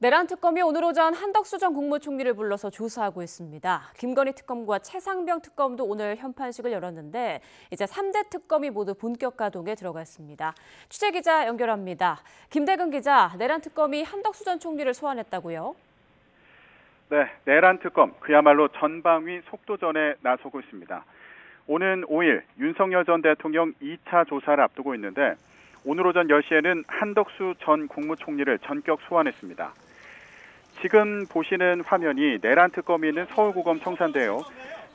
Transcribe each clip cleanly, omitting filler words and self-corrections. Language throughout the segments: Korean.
내란 특검이 오늘 오전 한덕수 전 국무총리를 불러서 조사하고 있습니다. 김건희 특검과 최상병 특검도 오늘 현판식을 열었는데 이제 3대 특검이 모두 본격 가동에 들어갔습니다. 취재기자 연결합니다. 김대근 기자, 내란 특검이 한덕수 전 총리를 소환했다고요? 네, 내란 특검 그야말로 전방위 속도전에 나서고 있습니다. 오는 5일 윤석열 전 대통령 2차 조사를 앞두고 있는데 오늘 오전 10시에는 한덕수 전 국무총리를 전격 소환했습니다. 지금 보시는 화면이 내란 특검이 있는 서울고검 청사인데요.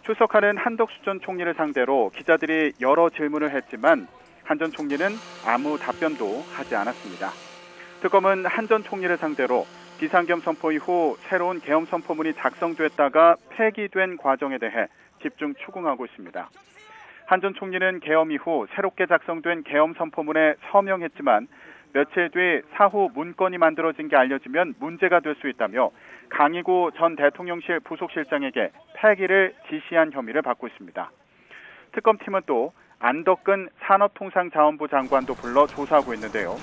출석하는 한덕수 전 총리를 상대로 기자들이 여러 질문을 했지만 한 전 총리는 아무 답변도 하지 않았습니다. 특검은 한 전 총리를 상대로 비상겸 선포 이후 새로운 계엄 선포문이 작성됐다가 폐기된 과정에 대해 집중 추궁하고 있습니다. 한 전 총리는 계엄 이후 새롭게 작성된 계엄 선포문에 서명했지만 며칠 뒤 사후 문건이 만들어진 게 알려지면 문제가 될 수 있다며 강희구 전 대통령실 부속실장에게 폐기를 지시한 혐의를 받고 있습니다. 특검팀은 또 안덕근 산업통상자원부 장관도 불러 조사하고 있는데요.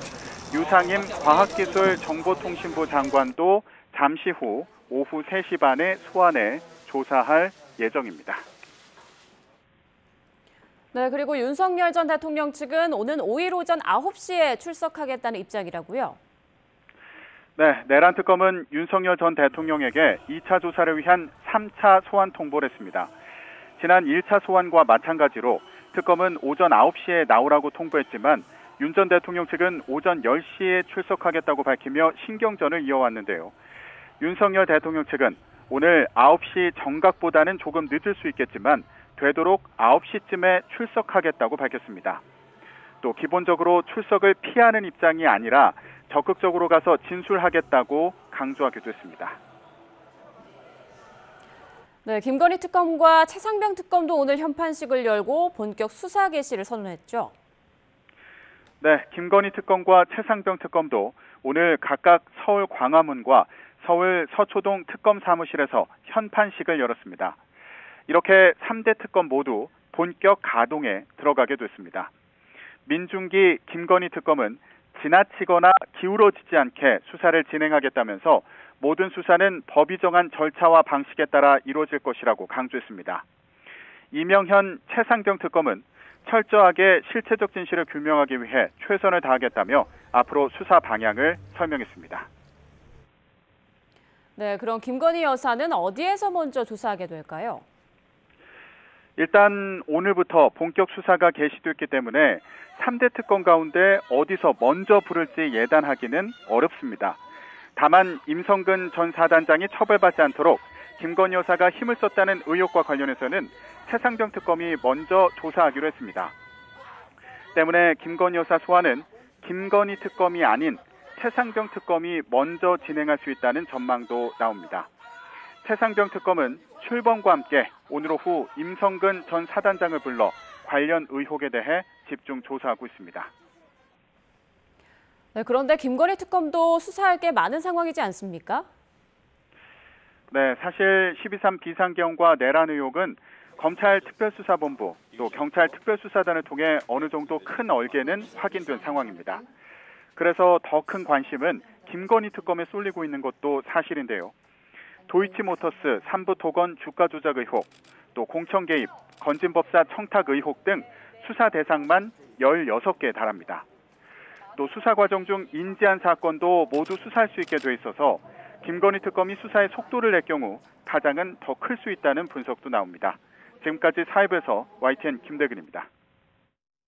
유상임 과학기술정보통신부 장관도 잠시 후 오후 3시 반에 소환해 조사할 예정입니다. 네, 그리고 윤석열 전 대통령 측은 오는 5일 오전 9시에 출석하겠다는 입장이라고요? 네, 내란 특검은 윤석열 전 대통령에게 2차 조사를 위한 3차 소환 통보를 했습니다. 지난 1차 소환과 마찬가지로 특검은 오전 9시에 나오라고 통보했지만 윤 전 대통령 측은 오전 10시에 출석하겠다고 밝히며 신경전을 이어왔는데요. 윤석열 대통령 측은 오늘 9시 정각보다는 조금 늦을 수 있겠지만 되도록 9시쯤에 출석하겠다고 밝혔습니다. 또 기본적으로 출석을 피하는 입장이 아니라 적극적으로 가서 진술하겠다고 강조하기도 했습니다. 네, 김건희 특검과 최상병 특검도 오늘 현판식을 열고 본격 수사 개시를 선언했죠. 네, 김건희 특검과 최상병 특검도 오늘 각각 서울 광화문과 서울 서초동 특검 사무실에서 현판식을 열었습니다. 이렇게 3대 특검 모두 본격 가동에 들어가게 됐습니다. 민중기 김건희 특검은 지나치거나 기울어지지 않게 수사를 진행하겠다면서 모든 수사는 법이 정한 절차와 방식에 따라 이루어질 것이라고 강조했습니다. 이명현 최상병 특검은 철저하게 실체적 진실을 규명하기 위해 최선을 다하겠다며 앞으로 수사 방향을 설명했습니다. 네, 그럼 김건희 여사는 어디에서 먼저 조사하게 될까요? 일단 오늘부터 본격 수사가 개시됐기 때문에 3대 특검 가운데 어디서 먼저 부를지 예단하기는 어렵습니다. 다만 임성근 전 사단장이 처벌받지 않도록 김건희 여사가 힘을 썼다는 의혹과 관련해서는 최상병 특검이 먼저 조사하기로 했습니다. 때문에 김건희 여사 소환은 김건희 특검이 아닌 최상병 특검이 먼저 진행할 수 있다는 전망도 나옵니다. 최상병 특검은 출범과 함께 오늘 오후 임성근 전 사단장을 불러 관련 의혹에 대해 집중 조사하고 있습니다. 네, 그런데 김건희 특검도 수사할 게 많은 상황이지 않습니까? 네, 사실 12.3 비상계엄과 내란 의혹은 검찰 특별수사본부 또 경찰 특별수사단을 통해 어느 정도 큰 얼개는 확인된 상황입니다. 그래서 더 큰 관심은 김건희 특검에 쏠리고 있는 것도 사실인데요. 도이치모터스 삼부 토건 주가 조작 의혹, 또 공천 개입, 건진법사 청탁 의혹 등 수사 대상만 16개에 달합니다. 또 수사 과정 중 인지한 사건도 모두 수사할 수 있게 돼 있어서 김건희 특검이 수사의 속도를 낼 경우 파장은 더 클 수 있다는 분석도 나옵니다. 지금까지 사회부에서 YTN 김대근입니다.